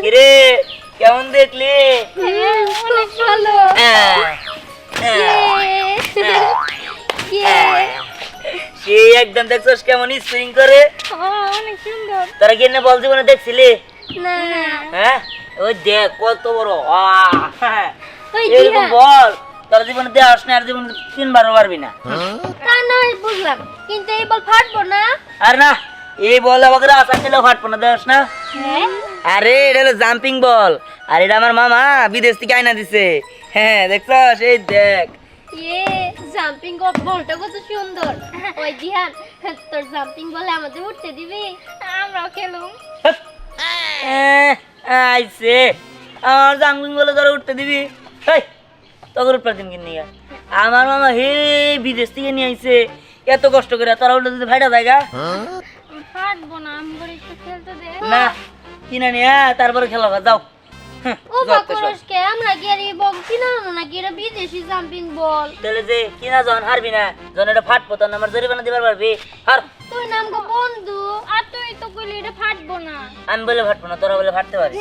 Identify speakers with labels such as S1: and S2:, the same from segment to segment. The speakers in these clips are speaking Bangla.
S1: কিরে কেমন দেখলি?
S2: অনেক ভালো।
S1: সেই একদম দেখছস কেমন স্প্রিং করে?
S2: অনেক সুন্দর।
S1: তোরা কি না বল জীবনে দেখছিলি?
S2: না
S1: হ্যাঁ ওই দেখ কত বড়
S2: ওই
S1: এরকম বল তোরা জীবনে দেখাস না, আর জীবনে 3 বারও পারবি না।
S2: তা না বুঝলাম, কিন্তু এই বল ফাটবো না।
S1: আর না এই বল আমাকে আশা ছিল ফাটবো না, দেখাস না?
S2: হ্যাঁ
S1: আরে এটা হলো জাম্পিং বল, আর এটা আমার মামা বিদেশ থেকে আইনা দিছে। হ্যাঁ দেখছস, এই দেখ।
S2: জাম্পিং বলটা কত সুন্দর। ওই দিহান, তোর জাম্পিং বলে আমাদের উঠতে দিবি, আমরাও খেলুম।
S1: আইছে আমার জাম্পিং বলে তোরা উঠতে দিবি? তোর উঠতে দিন কিনে আমার মামা হে বিদেশ থেকে নিয়ে আইছে, এত কষ্ট করে তোরা উঠতে দিতে ভাইটা জায়গা
S2: ফাটবো না, আমগো একটু খেলতে দে
S1: না কিনা নিয়ে তারপরে খেলা যাও।
S2: ও বাকরসকে আমরা কি আর এই বল কিনা না কি এটা বিদেশি জাম্পিং বল?
S1: তাহলে যে কিনা যখন হারবি না, যখন এটা ফাটবো তখন আমার জরিমানা দিবার পারবি। হার
S2: তুই নাম গো বন্ধু, আর তুই তো কইলি এটা ফাটবো না।
S1: আমি বলে ফাটবো না, তোরা বলে ফাটতে পারি।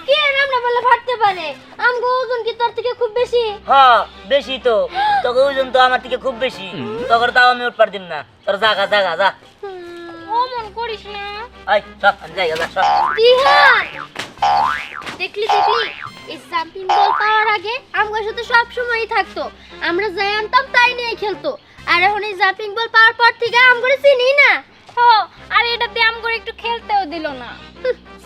S2: কি আমরা বলে ফাটতে পারে? আমগো ওজন কি তোর থেকে খুব বেশি?
S1: হ্যাঁ বেশি তো, তোকে ওজন তো আমার থেকে খুব বেশি, তোকে তাও আমি উঠতে পারদিম না। তোর জাগা জাগা যা,
S2: ও মন করিস না।
S1: আই সব জায়গা যা সব।
S2: দিহান দেখলি এই জাম্পিং বল পাওয়ার আগে আমগোর সাথে সব সময়ই থাকতো, আমরা যাই আনতাম তাই নিয়ে খেলতো। আর এখন এই জাম্পিং বল পাওয়ার পর থেকে আমগোরে চিনি না। আর এটাতে আমগোরে একটু খেলতেও দিল না।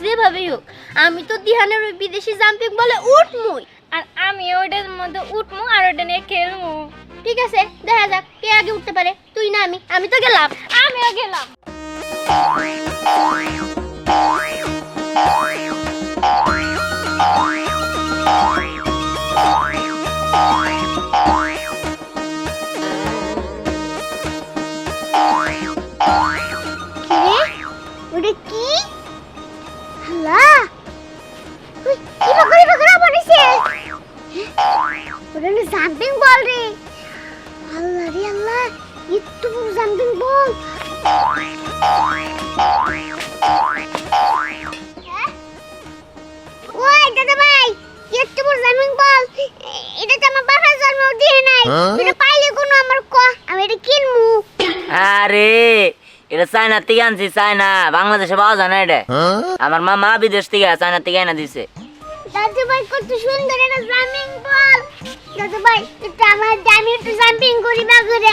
S2: যেভাবেই হোক আমি তো দিহানের ওই বিদেশি জাম্পিং বলে উঠমুই, আর আমি ওইটার মধ্যে উঠমু আর ওইটা নিয়ে খেলমু। ঠিক আছে, দেখা যাক কে আগে উঠতে পারে, তুই না আমি? আমি তো গেলাম। আমিও গেলাম। ওটা কি? আল্লাহ, ওই কি বকরা বলেছে? ওটা না জাম্পিং বল রে। আল্লাহ রে আল্লাহ, এত বড় জাম্পিং বল। ওই দাদা ভাই, এত বড় জাম্পিং বল, এটা তো আমার বাবা জন্ম দিয়ে নাই। এটা পাইলে কোন আমার ক, আমি এটা কিনমু।
S1: আরে এটা চায়না থেকে আনছি, চায়না বাংলাদেশে পাওয়া যায় না এটা। আমার মামা বিদেশ থেকে চায়না থেকে এনে দিছে।
S2: দাদু ভাই কত সুন্দর একটা জাম্পিং বল। দাদু ভাই এটা আমার, আমি একটু জাম্পিং করি বাগুরে।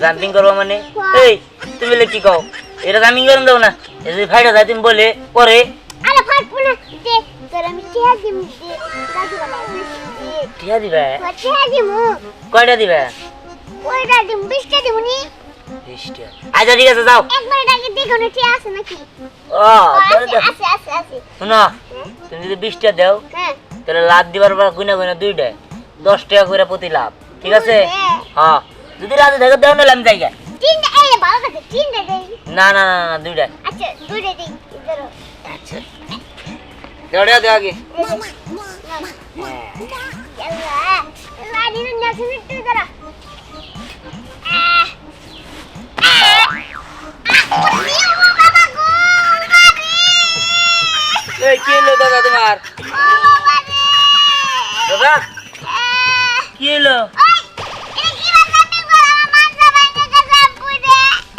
S1: জাম্পিং করবো মানে? এই তুমি বলে কি কও? এটা জাম্পিং করুন দাও না, এই যে ফাইটা যায় তুমি বলে পরে।
S2: আরে ফাটবো না, দে তোর আমি টিয়া দিম। দে দাদু ভাই
S1: টিয়া দিবে?
S2: টিয়া দিমু।
S1: কয়টা দিবে?
S2: কয়টা দিম? 20টা দিমুনি।
S1: 20টা? আচ্ছা ঠিক আছে যাও।
S2: একবার ডাকে দেখো না টিয়া আছে নাকি।
S1: ও তাহলে তো
S2: আছে।
S1: শোনো, তুমি যদি 20টা দাও
S2: হ্যাঁ
S1: তাহলে লাভ দিবার পর গুনা গুনা 2টা 10 টাকা করে প্রতি লাভ, ঠিক আছে? হ্যাঁ যদি রাতে থেকে দাও না আমি যাই গা।
S2: 3টা এই ভালো কথা, 3টা দেই।
S1: না না না না 2টা।
S2: আচ্ছা 2টা দেই। ধরো।
S1: আচ্ছা দেওয়া দেও আগে।
S2: আল্লাহ লাড়ি না শুনে তুই ধরো।
S1: এই কি হলো দাদা তোমার? দাদা কি হলো?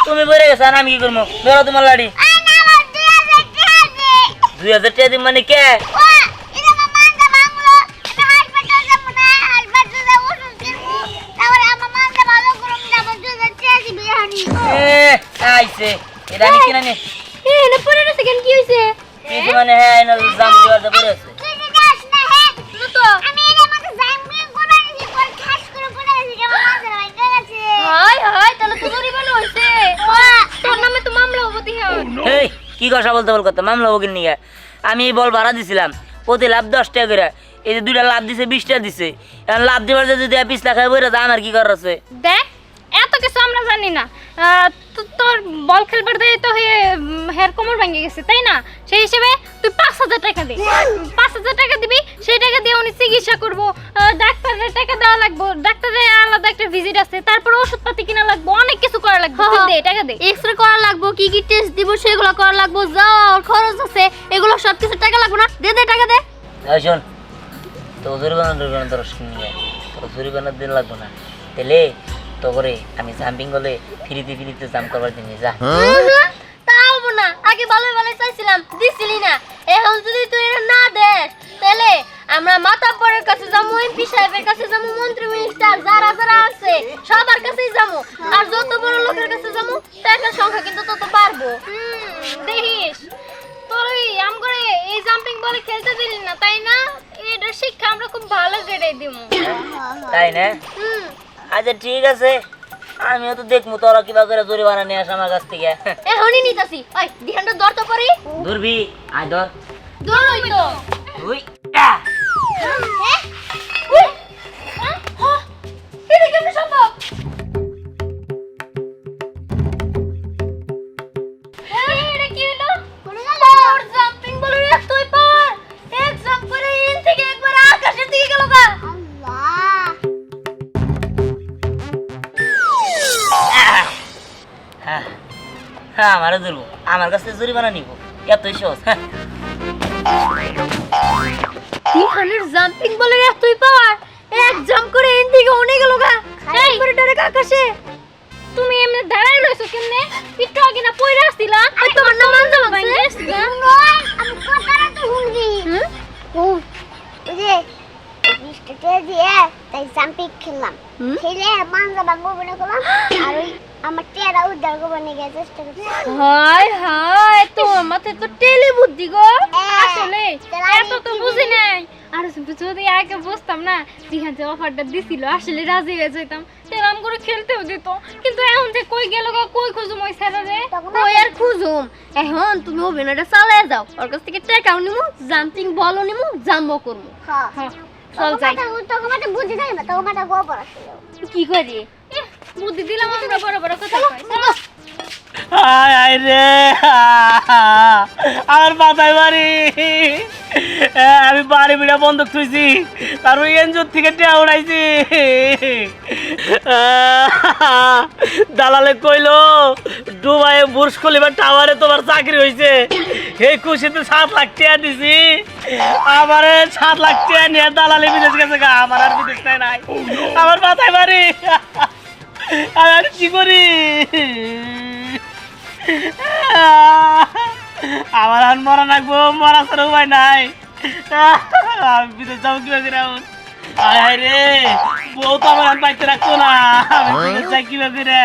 S1: তুমি বলে গেছো আর আমি কি করবো? ধরো তোমার লাড়ি। 2000 টাকা দিন মানে কে? আইছে এটা আমি কিনা নি
S2: কি হয়েছে?
S1: কিছু মানে হ্যাঁ না জাম দেওয়ার পরে আছে। এই কি কথা বলতে বল কথা মামলা বকির নিয়ে আমি এই বল ভাড়া দিছিলাম, প্রতি লাভ 10 টাকা করে। এই যে 2টা লাভ দিছে 20 টাকা দিছে, এখন লাভ দিবার যদি 20 টাকা বইরা আমার কি করার আছে?
S2: দেখ এত কিছু আমরা জানি না,
S3: তোর বল খেলবার দিয়ে তো হেয়ার কোমর ভেঙে গেছে তাই না, সেই হিসেবে তুই 5,000 টাকা দে। 5,000 টাকা দিবি, সেই টাকা দিয়ে উনি চিকিৎসা করবো, ডাক্তারের টাকা দেওয়া লাগবে, ডাক্তারের আলাদা একটা ভিজিট আছে, তারপর ওষুধপাতি কিনা লাগবে, অনেক কিছু করা লাগবে। তুই দে, টাকা দে।
S2: এক্সরে করা লাগবে, কি কি টেস্ট দিব সেগুলো করা লাগবে, যাওয়ার খরচ আছে, এগুলো সব কিছু টাকা লাগবে না? দে দে টাকা দে।
S1: এই শোন, তো জরিমানা দরস নিয়ে তো জরিমানার দিন লাগবে না, তাহলে তো করে আমি জাম্পিং করলে ফ্রিতে জাম্প করবার দিন যা।
S2: তা হবো না, আগে ভালো ভালো চাইছিলাম, দিছিলি না, এখন যদি তুই এটা না দেস তাহলে আমরা মাতাব্বরের কাছে যাবো, এমপি সাহেবের কাছে যাবো, মন্ত্রী মিনিস্টার যারা যারা আছে সবার কাছেই যাবো, আর যত বড় লোকের কাছে যাবো টাকার সংখ্যা কিন্তু তত বাড়বো।
S3: দেখিস তোর ওই আম করে এই জাম্পিং বলে খেলতে দিলি না তাই না, এটার শিক্ষা আমরা খুব ভালো করে দিব।
S1: তাই না? আচ্ছা ঠিক আছে, আমিও তো দেখবো তোরা কিবা করে জরিমানা নিয়ে আস আমার কাছ থেকে।
S2: এখনই নিতাছি, ওই দিহানটা দর তো পরে
S1: ধরবি, আয় ধর।
S2: দরই তো
S1: তুই
S2: হ্যাঁ উই হ্যাঁ এটা কেমনে সম্ভব?
S3: এটা কি হলো?
S2: পড়ে গেল ওর জাম্পিং বলের এতই পাওয়ার, এক জাম্প করে ইন থেকে একবার আকাশের দিকে গেল গা। আল্লাহ
S1: হ্যাঁ হ্যাঁ, আমারও ধরবো, আমার কাছে জরিমানা নিব, এতই সহজ। হ্যাঁ
S2: দিহানের জাম্পিং বলের এতই পাওয়ার, এক জাম্প করে ইন থেকে উনি গেল গা, এই করে ডাইরেক্ট আকাশে।
S3: তুমি এমনি দাঁড়ায় রইছো কেমনে? একটু আগে না পয়রা আসছিলা,
S2: আর তোমার নাম জানতে পারছিস? আমি কথাটা তো শুনছি।
S4: ও যে বিস্কুটে দিয়ে তাই জাম্পিং খেললাম, খেলে মানজা ভাঙবো মনে করলাম, আর ওই আমার টেরা উদ্ধার করবো নিয়ে গিয়ে চেষ্টা করছি।
S2: হায় হায়, তোমার মাথায় তো টেলি বুদ্ধি গো।
S3: আসলে এত তো বুঝি নাই, আর যদি আগে বুঝতাম না, দিহান যে অফারটা দিছিল আসলে রাজি হয়ে যেতাম, সেরাম করে খেলতেও দিত, কিন্তু এখন যে কই গেল গা, কই খুঁজুম ওই ছেড়ে রে।
S2: কই আর খুঁজুম, এখন তুমি অভিনয়টা চালায় যাও, ওর কাছ থেকে টাকাও নিমু, জাম্পিং বলও নিমু, জাম্পও করবো।
S4: হ্যাঁ
S3: চল যাই।
S4: তোকে মাঠে বুদ্ধি দেয় না, তোকে মাঠে গোবর আসলে
S2: কি করি?
S3: বুদ্ধি দিলাম আমরা বড় বড় কথা কই।
S1: আয় আয় রে, আমার মাথায় বাড়ি, আমি বাড়ি বিড়া বন্ধক থুইছি, তার ওই এনজোর থেকে টেয়া উড়াইছি। দালালে কইলো দুবাইয়ে বুর্জ খলিফা টাওয়ারে তোমার চাকরি হয়েছে, এই খুশিতে 7 লাখ টাকা দিছি, আমারে 7 লাখ টাকা নিয়ে দালালে বিদেশ গেছে গা, আমার আর বিদেশ নাই, আমার মাথায় বাড়ি, আমি আর কি করি? আমার আর মরা লাগবো, মরা ছাড়া উপায় নাই, আমি বিদেশ যাবো কিভাবে করে? আয় হায় রে, বউ তো আমার আর বাইতে রাখতো না, আমি বিদেশ যাই কিভাবে করে?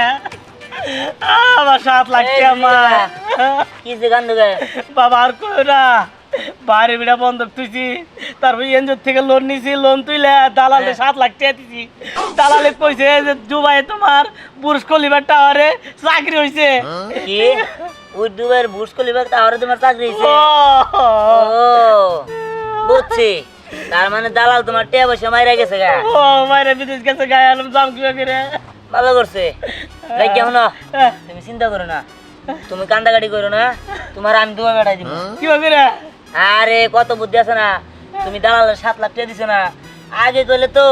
S1: আমার 7 লাখ টাকা মা, কি যে গান দেবে বাবা, আর কই না, বাড়ি বিড়া বন্ধক তুইছি, তারপর এনজোর থেকে লোন নিছি, লোন তুইলে দালালে 7 লাখ টাকা দিছি, দালালে কইছে যে দুবাইয়ে তোমার বুর্জ খলিফা টাওয়ারে চাকরি হইছে। কি ওই দুবাইয়ের বুর্জ খলিফা টাওয়ারে তোমার চাকরি হইছে? ও বুঝছি, তার মানে দালাল তোমার টাকা পয়সা মাইরা গেছে গা। ও মাইরা বিদেশ গেছে গা, আলম জাম কি করে? ভালো করছে, তাই কেমন? তুমি চিন্তা করো না, তুমি কান্দাকাটি করো না, তোমার আমি দুবাই পাঠাই দিব। কি করে? আরে কত বুদ্ধি আছে না, তুমি দালালের 7 লাখ টাকা দিছো না, আগে কইলে তো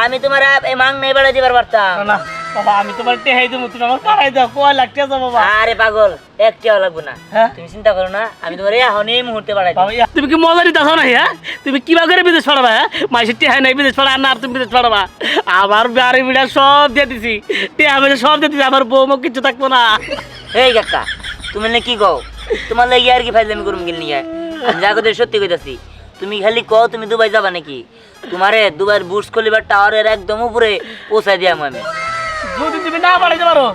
S1: আমি তোমার এই মাং নাই বাড়াই দিবার পারতাম না। বাবা আমি তোমার টেহাই দেবো, তুমি আমার পাড়াই দাও, কয় লাখ টাকা বাবা? আরে পাগল, 1 টাকাও লাগবে না, তুমি চিন্তা করো না, আমি তোমার এখন এই মুহূর্তে বাড়াই দেব। তুমি কি মজা নিতে আসো না? হ্যাঁ তুমি কিবা করে বিদেশ পাঠাবা? হ্যাঁ মাইসের টেহাই নাই বিদেশ পাঠা না, আর তুমি বিদেশ পাঠাবা? আমার বাড়ি বিড়া সব দিয়ে দিছি, টেহা পয়সা সব দিয়ে দিছি, আমার বউ মুখ কিছু থাকবো না। এই কাকা তুমি না কি কও, তোমার লাগি আর কি ফাইজলামি করুম গেল নিয়ে? আমি যা কথা সত্যি কইতাছি, তুমি খালি কও তুমি দুবাই যাবা নাকি, তোমারে দুবাইয়ের বুর্জ খলিফা টাওয়ারের একদম উপরে পৌঁছাই দিয়াম আমি। যদি তুমি না পাঠাইতে পারো,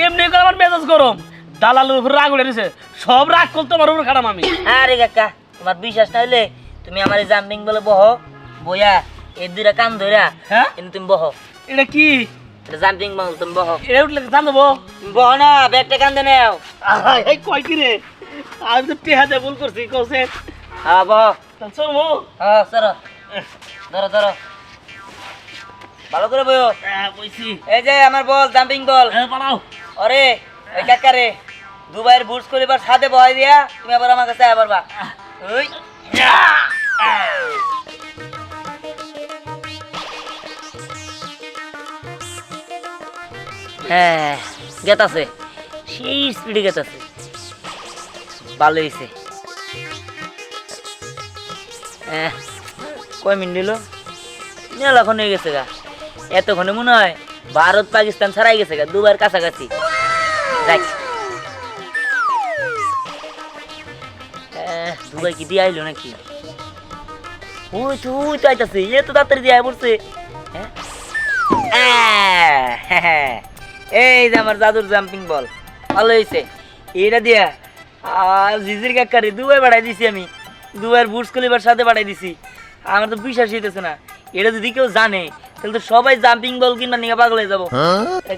S1: এমনি করে আমার মেজাজ গরম, দালালের উপর রাগ উঠে দিছে, সব রাগ করতে আমার উপর খারাপ আমি। আরে কাকা তোমার বিশ্বাস না হইলে তুমি আমার এই জাম্পিং বলে বহো, বইয়া এই দুইটা কান ধইরা, হ্যাঁ কিন্তু তুমি বহো। এটা কি? এটা জাম্পিং বল, তুমি বহো। এটা উঠলে কান দেবো? তুমি বহো না, ব্যাগটা কান দে নাও। এই কয় কি রে, আমি তো টেহাতে ভুল করছি, কইছে। হ্যাঁ বহ, চল মো। হ্যাঁ সরো, ধরো ধরো। ভালো করে বইও।
S5: বইছি।
S1: এই যে আমার বল, জাম্পিং বল।
S5: পালাও।
S1: ওরে ওই কাকারে দুবাইয়ের বুটস করে এবার সাথে বয় দিয়া তুমি আবার আমার কাছে আয় পারবা। ওই হ্যাঁ গেতাছে, সেই স্পিডে গেতাছে, ভালো হয়েছে। কয় মিনিট নিল? মেলাক্ষণ হয়ে গেছে গা। এতক্ষণে মনে হয় ভারত পাকিস্তান ছাড়াই গেছে গা, দুবাইয়ের কাছাকাছি। দেখ দুবাই কি দিয়ে আইলো নাকি? ওই তো আইতাছে, এ তো তাড়াতাড়ি দিয়ে আয় পড়ছে। এই যে আমার জাদুর জাম্পিং বল, ভালো হয়েছে। এটা দিয়া জিজির কাকারে দুবাই পাঠাই দিছি আমি, দুবাইয়ের বুটস খলিফার সাথে পাঠাই দিছি। আমার তো বিশ্বাস হইতেছে না, এটা যদি কেউ জানে তাহলে তো সবাই জাম্পিং বল কিনবা নিয়ে পাগল হয়ে যাবো।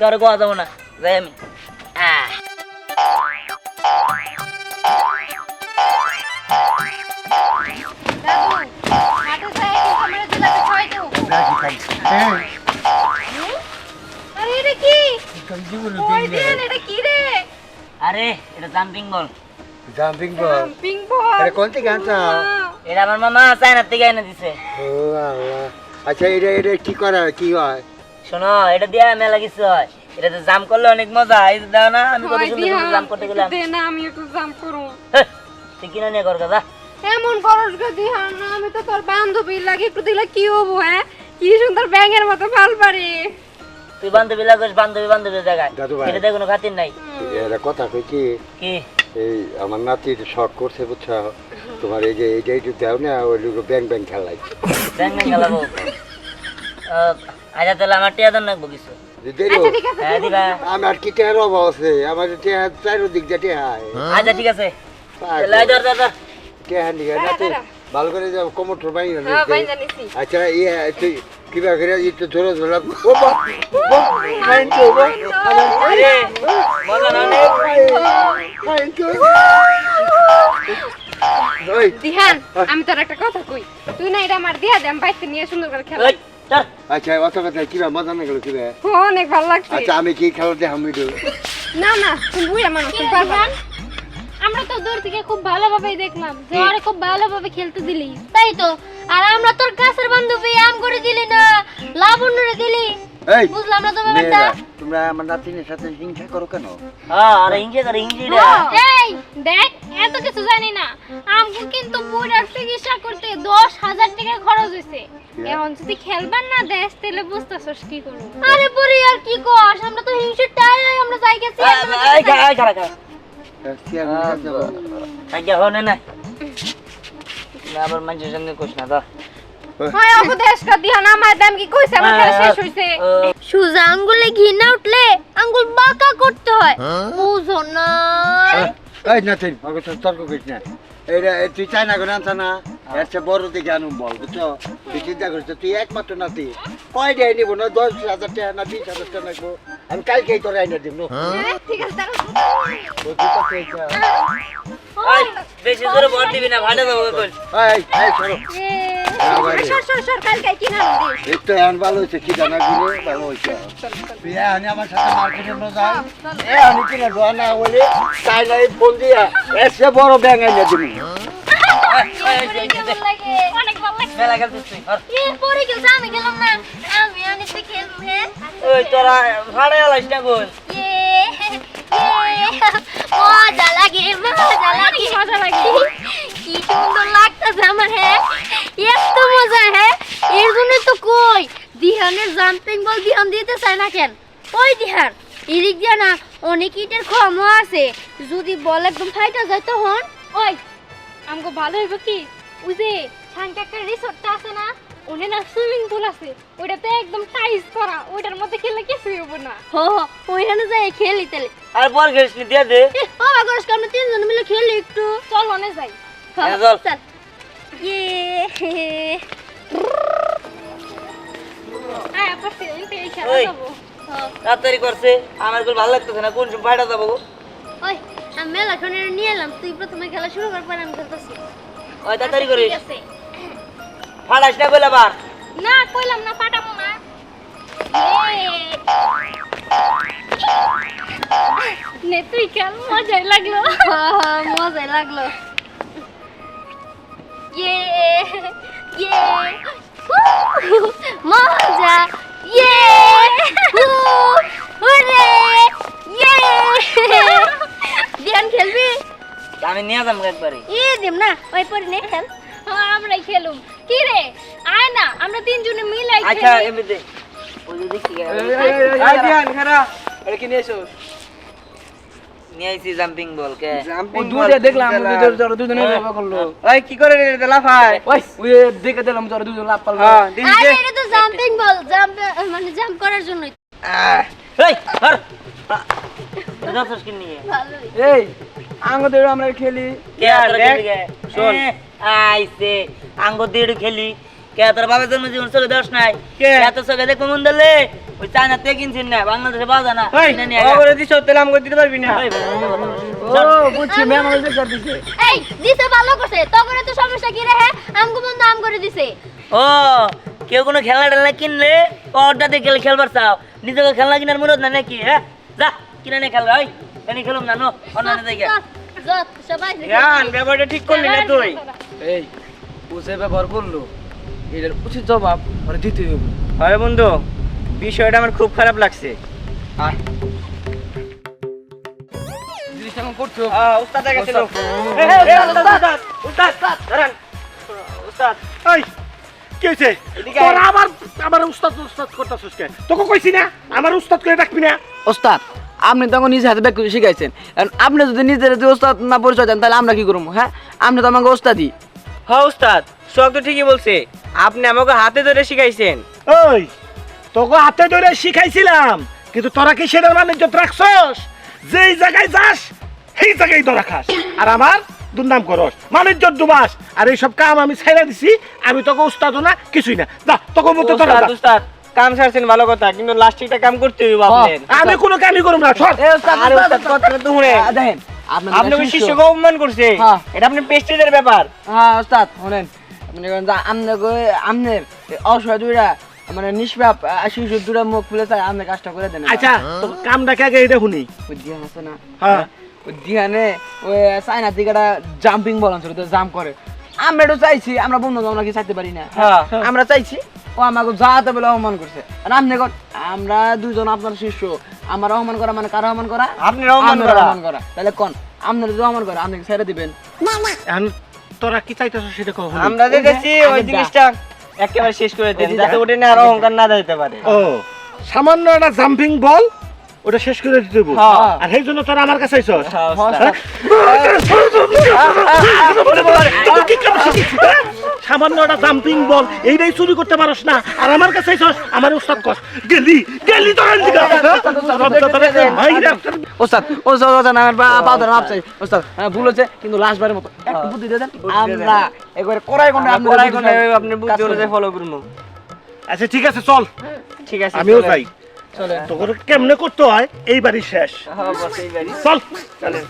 S1: কারো কোয়া যাবো না, যাই আমি।
S3: আরে এটা কি? ওই দেন, এটা কি রে?
S1: আরে এটা জাম্পিং বল।
S6: জাম্পিং বল
S3: জাম্পিং বল।
S6: এটা কোন থেকে আনছো?
S1: এটা আমার মামা চায়না থেকে এনে দিছে।
S6: ও আল্লাহ। আচ্ছা এটা কি করা কি হয়?
S1: শোনো, এটা দিয়ে মেলা কিছু হয়। এটাতে জাম্প করলে অনেক মজা। এই যে দাও না, আমি কত সুন্দর সুন্দর জাম্প করতে গেলাম।
S3: দে না, আমি একটু জাম্প করব।
S1: তুই কিনে নিয়ে কর কথা।
S3: এমন করস গো দিহান, আমি তো তোর বান্ধবী লাগে, একটু দিলে কি হবো? হ্যাঁ, কি সুন্দর ব্যাঙের মতো ফাল পারি।
S1: তুই বান্ধবী লাগোস, বান্ধবী বান্ধবীর জায়গায়,
S6: দাদু ভাই।
S1: এটাতে কোনো খাতির নাই।
S6: এটা কথা কই কি
S1: কি
S6: এই আমার নাতির শখ করছে বুঝছো, তোমার এই যে এইটা একটু দাও না, ওই লোক ব্যাং ব্যাং খেলাই
S1: ব্যাং ব্যাং খেলাবো? আচ্ছা তাহলে আমার টিয়া দান রাখবো কিছু।
S3: আচ্ছা ঠিক আছে,
S1: হ্যাঁ দিবা।
S6: আমার কি টেহার অভাব আছে? আমার টেহা চারিদিক দিয়ে টেহায়
S1: আচ্ছা ঠিক আছে, তাহলে এই ধর ধর ধর।
S6: টেহা নিয়ে নাতি ভালো করে যাও, কোমরটা বাইরে
S3: হ্যাঁ ভাই জানিছি।
S6: আচ্ছা ইয়ে তুই কিবা করে একটু জোরে জোরে ও বাপ থ্যাংক ইউ
S1: আরে মজা না নে।
S6: থ্যাংক ইউ ওই
S3: দিহান, আমি তোর একটা কথা কই, তুই না এটা আমার দিয়া দে, আমি বাইতে নিয়ে সুন্দর করে খেলা।
S1: ওই ধর।
S6: আচ্ছা অত কথা কিবা মজা না গেল কিবা?
S3: অনেক ভালো লাগছে।
S6: আচ্ছা আমি কি খেলা দেখাম একটু?
S3: না না, তুমি বুইয়া মানুষ, তুমি পারবা। আমরা তো দূর থেকে খুব ভালোভাবেই দেখলাম যে ওরে খুব ভালোভাবে খেলতে দিলি।
S2: তাই তো, আর আমরা তোর কাছের বান্ধবী, আম করে দিলি না, লাবণ্যরে দিলি।
S6: এই
S2: বুঝলাম না তো ব্যাপারটা।
S6: মেয়েরা, তোমরা আমার নাতিনের সাথে হিংসা করো কেন?
S1: হ্যাঁ আরে হিংসা করে হিংসিটা।
S3: এই দেখ, এত কিছু জানি না, আমগো কিন্তু বুড়ার চিকিৎসা করতে 10,000 টাকা খরচ হইছে। এখন যদি খেলবার না দেস তাহলে বুঝতাছস কি করব।
S2: আরে পরে আর কি কস, আমরা তো হিংসের টাই, আমরা যাই গেছি।
S1: এই খারা খারা।
S6: চেয়ারম্যান যাবো
S1: আজ্ঞা হনে না। না আবার মানুষের সঙ্গে কোস না তো।
S3: হয় ওগো দেশটা দিহান, আমার দাম কি কইছে, আমার খেলা শেষ হইছে।
S2: সুজা আঙ্গুলে ঘি না উঠলে আঙ্গুল বাঁকা করতে হয়, বুঝো না?
S6: এই নাতিন ওকে তো তর্ক করিস না। এইটা তুই চাই না করে আনছ না, এর চেয়ে বড় দিকে আনুম বল বুঝছো? তুই চিন্তা করিস না, তুই একমাত্র নাতি, কয় দিয়ে নিবো না? 10,000 টাকা না 20,000 টাকা লাগবো? আমি কালকেই তোর আইনা দিব।
S3: ঠিক আছে দাঁড়াও।
S1: এই বেশি জোরে ভর দিবি না, ফাটে যাবো কই।
S6: সরো
S3: সর কালকে কি নাম দিস?
S6: এই তো এখন ভালো হয়েছে, কি জানা দিলে ভালো হয়েছে। তুই এখন আমার সাথে মার্কেটে নো যাও, আমি কিনা দোয়া না বলে তাই নাই ফোন দিয়া এসে বড় ব্যাং আইনা দিবি।
S2: কেমন লাগে?
S3: অনেক ভালো লাগছে।
S1: মেলা খেলছিস তুই। আর
S2: পরে খেলছে, আমি গেলাম না, আমি অনেকটা খেলবো। হ্যাঁ
S1: ওই তোরা ফাড়ে আলাইস না কই।
S2: মজা লাগে, মজা লাগে,
S3: মজা লাগে।
S2: কি সুন্দর লাগতেছে আমার। হ্যাঁ এত মজা। হ্যাঁ এর জন্য তো কই দিহানের জাম্পিং বল দিহান দিতে চায় না কেন? ওই দিহান এদিক দিয়ে না অনেক ইটের ক্ষমা আছে, যদি বল একদম ফাইটা যায় তখন।
S3: ওই আমগো ভালো হইব কি, ওই যে সানকাকা রিসোর্টটা আছে না, ওনে না সুইমিং পুল আছে, ওইটাতে একদম টাইস করা, ওইটার মধ্যে খেললে কিছুই হবো না।
S2: হো হো ওইখানে যাই খেলি তাহলে।
S1: আর বল খেলিস নি, দিয়ে দে।
S2: বাবা গরস আমরা তিনজন মিলে খেলি একটু।
S3: চল অনে যাই।
S1: হ্যাঁ, চল।
S2: চল।
S3: হ্যাঁ পারছি, এই খেলা
S1: ওই।
S3: যাবো।
S1: তাড়াতাড়ি করছে, আমার খুব ভালো লাগতেছে না, কোন সময় ফাটা যাবো।
S2: ওই আমি মেলাখানে নিয়ে এলাম, তুই প্রথমে খেলা শুরু কর, পরে আমি খেলতেছি।
S1: ওই তাড়াতাড়ি করিস,
S2: ঠিক আছে।
S1: ফাটাইস না কইলে আবার।
S3: না কইলাম না, পাঠাবো না। নে তুই খেল, মজাই লাগলো।
S2: মজাই লাগলো। ইয়ে ইয়ে মজা ইয়ে হুরে ইয়ে দিয়ান খেলবি?
S1: আমি নিয়ে যাবো একবারে।
S2: দিম না, ওই পরে নে খেল।
S3: আমরাই খেলুম। কি রে, আয় না, আমরা তিনজনে মিলাই
S1: আচ্ছা
S3: খেলি।
S1: এমনিতে ওই যে দেখি
S5: আই দিয়ান খারা আরে কি নিয়ে এসোস?
S1: নিয়ে আইছি জাম্পিং বল কে
S5: ও দুইটা দেখলাম দুজনে ব্যবহার করলো। ওই কি করে রে লাফায়? ওই দেখে দিলাম তোরা দুজন লাফ পারলো। হ্যাঁ দিদি
S2: আরে এটা তো জাম্পিং বল, মানে জাম্প করার জন্য।
S1: এই ধর দশস কি নিয়ে
S2: ভালোই।
S5: এই আঙ্গুদের আমরা খেলি।
S1: কে আর দেখ শোন আইছে আঙ্গ দেড় খেলি কে তোর বাবা জন্ম জীবন চোখে দোষ নাই কে এত চোখে দেখো মন দিলে ওই চায়না তে কিনছিস না বাংলাদেশে পাওয়া যায় না কিনে নিয়ে আয়।
S5: ওরে দিছ তেল আমগো দিতে পারবি না।
S1: এই
S5: ও বুঝছি ম্যাম আমাদের কাছে দিছে।
S2: এই দিছে ভালো করছে, তখন তো সমস্যা কি রে? হ্যাঁ আমগো বন্ধু আম করে দিছে।
S1: ও কেউ কোনো খেলনা টেলনা কিনলে অর্ডার দিয়ে খেলবার চাও নিজেকে খেলনা কিনার মনে না নাকি হ্যাঁ যা কিনে নিয়ে খেলবা ওই এনে খেলুম না নো অন্যান্য জায়গা
S2: যত সবাই
S5: ইয়ান ব্যাপারটা ঠিক করলি না তুই। এই বুঝে ব্যবহার করলো, এটার উচিত জবাব ওরে দিতে হবে। আরে বন্ধু বিষয়টা আমার খুব খারাপ লাগছে। আয় জিনিসটা কেমন করছো? উস্তাদের কাছে লোক। উস্তাদ দাঁড়ান। উস্তাদ
S7: এই কি হইছে তোরা আমার উস্তাদ উস্তাদ করতাছস কে? তোকে কইছি না আমার উস্তাদ করে ডাকবি না।
S5: ওস্তাদ আপনি তো আমার নিজে হাতে ব্যাক করে শিখাইছেন, এখন আপনি যদি নিজের যদি ওস্তাদ না পরিচয় দেন তাহলে আমরা কি করবো? হ্যাঁ আপনি তো আমাকে ওস্তাদই।
S8: হ্যাঁ উস্তাদ সব তো ঠিকই বলছে, আপনি আমাকে হাতে ধরে শিখাইছেন।
S7: ওই তোকে হাতে ধরে শিখাইছিলাম, কিন্তু তোরা কি সেটার বাণিজ্য রাখছস? যেই জায়গায় যাস সেই জায়গায় ধরা খাস, আর আমার দুর্নাম করস, বাণিজ্য ডুবাস। আর এইসব কাম আমি ছাইড়া দিছি, আমি তোকে উস্তাদও না কিছুই না। যা তোকে মতো তোরা
S8: উস্তাদ
S7: যা।
S8: উস্তাদ কাম সারছেন ভালো কথা, কিন্তু লাস্টিকটা কাম করতে হইব আপনার।
S7: আমি কোনো কামই করব না, সর।
S8: আরে উস্তাদ কথাটা তো শুনে
S5: দেখেন
S8: আপনি ওই শিষ্যকে অপমান করছে,
S5: হ্যাঁ।
S8: এটা আপনি পেস্টিজের ব্যাপার।
S5: হ্যাঁ ওস্তাদ শুনেন, আপনি আপনার অসহায় দুইটা মানে নিষ্পাপ শিশু দুটা মুখ খুলে চাই আপনি কাজটা করে দেন।
S7: আচ্ছা তোর কামটাকে আগে এটা শুনি।
S5: ওই ধ্যান আছে না,
S7: হ্যাঁ
S5: ওই ধ্যানে ওই চাইনা দিকেটা জাম্পিং বল আনছিল তো জাম্প করে। আমরা একটু চাইছি, আমরা বন্ধু আমরা কি চাইতে পারি না?
S8: হ্যাঁ
S5: আমরা চাইছি, ও আমাকে যাতে বলে অপমান করছে। আর আপনি আমরা দুজন আপনার শিষ্য, আমার অপমান করা মানে কার অপমান করা?
S8: আপনি অপমান
S5: আপনার
S8: করা।
S5: অপমান করা। তাহলে কোন আপনার যদি অপমান করে আপনি ছেড়ে দিবেন?
S7: এখন তোরা কি চাইতেছস সেটা কও।
S8: আমরা দেখেছি ওই জিনিসটা একেবারে শেষ করে দেন, যাতে ওটা নিয়ে আর অহংকার না দিতে পারে।
S7: ও সামান্য একটা জাম্পিং বল ওটা শেষ করে দিতে হবে,
S8: হ্যাঁ।
S7: আর সেই জন্য তোরা আমার কাছে আইছস।
S8: হ্যাঁ, উস্তাদ।
S7: সামান্য একটা জাম্পিং বল এইটাই চুরি করতে পারস না, আর আমার কাছে আইছস আমার উস্তাদ কস। গেলি গেলি তোর দিকে
S5: ওস্তাদ ওস্তাদ আমার পা ধরে মাপ চাই ওস্তাদ, ভুল হচ্ছে কিন্তু লাস্টবারের মতো একটু বুদ্ধি দিয়ে দেন, আমরা একবারে কড়াই কোণে
S8: আপনি বুদ্ধি অনুযায়ী ফলো করবো।
S7: আচ্ছা ঠিক আছে চল,
S8: ঠিক আছে
S7: আমিও
S8: চলেন।
S7: যাই।
S5: চলে।
S7: তোর কেমনে করতে হয় এইবারই শেষ।
S8: হ্যাঁ বস এইবারই
S7: চল
S8: চলেন।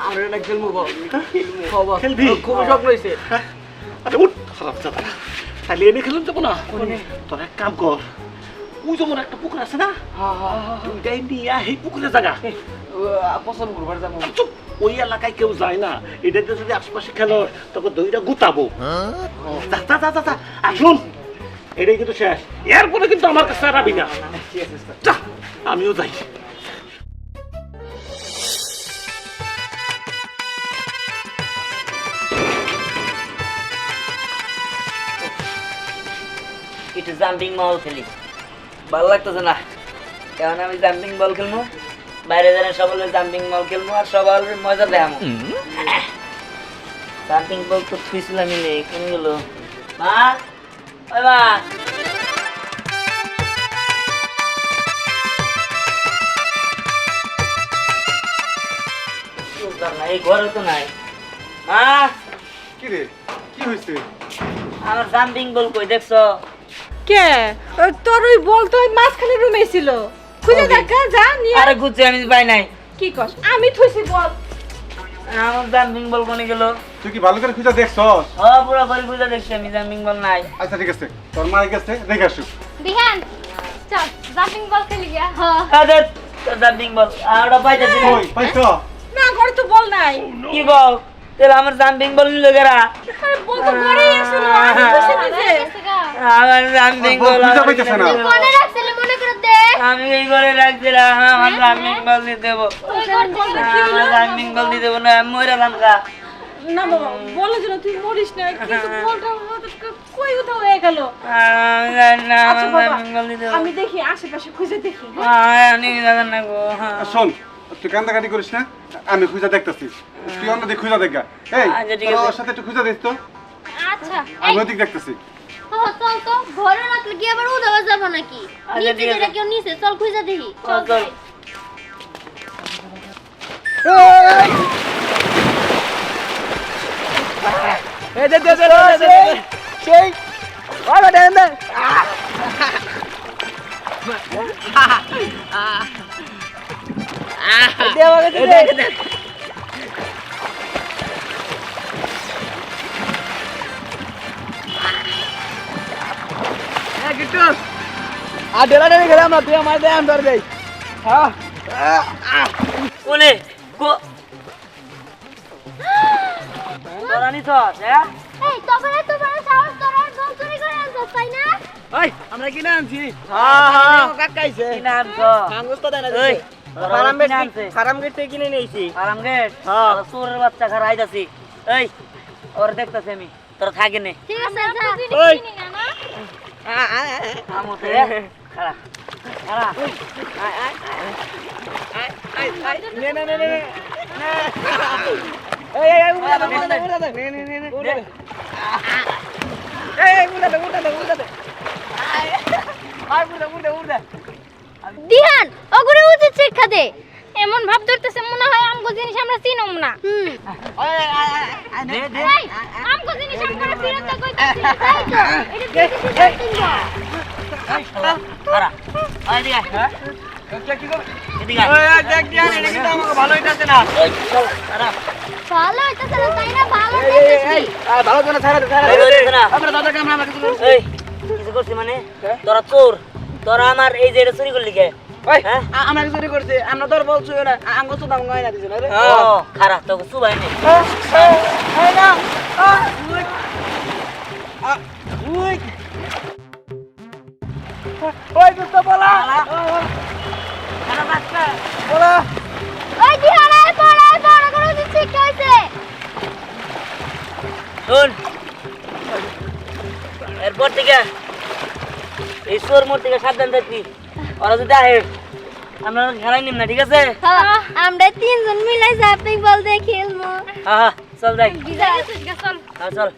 S5: আমরা খেলবো
S7: খেলবি?
S5: খুব স্বপ্ন হয়েছে।
S7: আরে উঠ খারাপ চাপা তাহলে এনে খেলুন যাবো না। তোর এক কাম কর, ওই যেমন একটা পুকুর আছে না, ওইটাই নিয়ে এই পুকুরের জায়গা
S5: পছন্দ করবার যাবো।
S7: চুপ, ওই এলাকায় কেউ যায় না, এটাতে যদি আশপাশে খেলো তোকে দইটা গুতাবো। যা যা যা যা যা। আর শুন, এটাই কিন্তু শেষ, এরপরে কিন্তু আমার কাছে আর আবি না। যা, আমিও যাই।
S1: একটু জাম্পিং মাল খেলি, ভালো লাগতেছে না। এখন আমি জাম্পিং বল খেলবো, বাইরে যারা সবাই জাম্পিং বল খেলবো আর সবার মজা দেখাবো। জাম্পিং বল তো থুইছিলাম মিলে কোন গেল? মা, ওই মা, এই ঘরে তো নাই। মা,
S9: কি রে কি হয়েছে?
S1: আমার জাম্পিং বল কই দেখছো?
S10: কে তোর ওই বল তো ওই মাঝখানে রুমে ছিল, খুঁজে দেখা যা নিয়ে
S1: আরে খুঁজছি আমি পাই নাই।
S10: কি কস? আমি থুইছি বল।
S1: আমার জাম্পিং বল কোনে গেল?
S9: তুই কি ভালো করে খুঁজে দেখছস?
S1: ও পুরো করে খুঁজে দেখছি আমি, জাম্পিং বল নাই।
S9: আচ্ছা ঠিক আছে, তোর মা গেছে দেখে আসুক।
S3: বিহান চল জাম্পিং বল খেলি গিয়া।
S1: আরে তোর জাম্পিং বল আর ওটা পাইতেছি না।
S9: ওই পাইছো?
S10: না ঘরে তো বল নাই।
S1: কি গো, তাহলে আমার জাম্পিং বল নিল কেরা?
S10: আরে বল তো ঘরেই আছিল, আমি খুঁজে নিছে।
S1: আমার জাম্পিং
S9: বল
S1: বল
S9: খুঁজে পাইতেছে না।
S2: কোনে রাখছিলে মনে করে দে।
S1: আমি এই করে রাখছিলাম, আমার জাম্পিং বল নিতে দেবো।
S10: ওই বলটা কি হলো?
S1: আমার জাম্পিং বল দিতে দেবো না, আমি মরে গেলাম গা।
S10: না বাবা, বলের জন্য তুই মরিস না, কিন্তু বলটা হঠাৎ করে কই উঠা হয়ে গেল।
S1: আমি জানি না,
S10: আচ্ছা
S1: আমার
S10: বাবা,
S1: জাম্পিং বল দিতে দেবো।
S10: আমি দেখি আশেপাশে খুঁজে দেখি।
S1: আমি জানি না গো।
S9: শোন, তুই কান্দাকাটি করিস না, আমি খুঁজে দেখতেছি। তুই অন্যদিকে খুঁজে দেখা। এই
S1: আচ্ছা, ঠিক
S9: তোরা
S1: আছে।
S9: ওর সাথে একটু খুঁজে দিস তো,
S3: আচ্ছা
S9: আমি ওদিক দেখতেছি।
S2: চল তো ঘরে রাখলে কি আবার উদাবা যাবো নাকি?
S1: আচ্ছা, ঠিক
S2: নিচে
S1: আছে।
S2: যেটা কেউ নিচে, চল খুঁজে দেখি।
S1: চল চল।
S5: এই দে দে দে দে সেই ওই বেটা এনে দে আমাকে দে। কিট্টু আর ডেলাডেলি খেলাম না, তুই আমার দে আমি তোর দেই। হ্যাঁ
S1: কোনে গো তোরা নিছস? হ্যাঁ
S2: এই তখন এত বড় সাহস তোর আর বল চুরি করে আনছস তাই না?
S5: ওই আমরা কিনে আনছি। হ্যাঁ কাকাইছে
S1: কি নাম ছ?
S5: কাঙ্গুস তো দেয় না
S1: ওই
S5: ফার্ম
S1: কিনে আনছে?
S5: ফার্ম গেট থেকে কিনে নিয়েছি।
S1: আরাম গেট?
S5: হ্যাঁ।
S1: চোরের বাচ্চা খারা আইতাছি। এই ওর দেখতাছি আমি, তোরা থাকি নে।
S2: ঠিক আছে যা।
S5: ওই
S3: চিনি না না
S1: আমতে খারা খারা।
S5: নে নে নে নে এই এই উড়া দে উড়া দে উড়া দে নে নে নে নে উড়া দে এই উড়া দে উড়া দে উড়া দে আয় উড়া উড়া উড়া
S2: দিহান ওগুলো উচিত শিক্ষা দে।
S3: এমন ভাব ধরতেছে মনে হয় আমগো জিনিস আমরা চিনম না।
S1: দে দে।
S3: এই আমগো জিনিস আমরা ফেরত দা কইতাছি।
S2: তাই তো এটা দেখি
S1: খারা আয় দিগা। হ্যাঁ
S5: কি করব
S1: এদিকে আয়।
S5: ওই দেখ দিয়া এটা কিন্তু আমাকে ভালো হইতাছে না।
S1: খারা
S2: ভালো হইতাছে না তাই না? ভালো
S5: এই
S2: দেখতেছি।
S5: এই ভালো করে ছাড়া ছাড়া
S1: ভালো হইতাছে না।
S5: আমরা দাদা আমরা আমাকে কিছু
S1: এই কিছু করছিস মানে? তোরা চোর, তোরা আমার এই যে এটা চুরি করলি কে?
S5: ওই
S1: হ্যাঁ?
S5: আমরা কিছু করতে আমরা তোর বলছো না আঙ্গুস তো দাম গায় না দিছ না রে।
S1: ও খারা তোকে সুবাই নে।
S5: এই না উই ওই দুটো বলা
S1: খারা বাচ্চা
S5: বলা
S2: ওই দিহান আয় পড় ওগুলো উচিত শিক্ষা হইছে।
S1: শুন, এরপর থেকে এই চোর মোড় থেকে সাবধান থাকবি। ওরা যদি আহে আমরা খেলাই নিম না, ঠিক আছে?
S2: হ্যাঁ, আমরা তিনজন মিলে জাম্পিং বল দিয়ে খেলবো।
S1: হ্যাঁ হ্যাঁ চল যাই।
S3: বিজয় চল
S1: হ্যাঁ চল।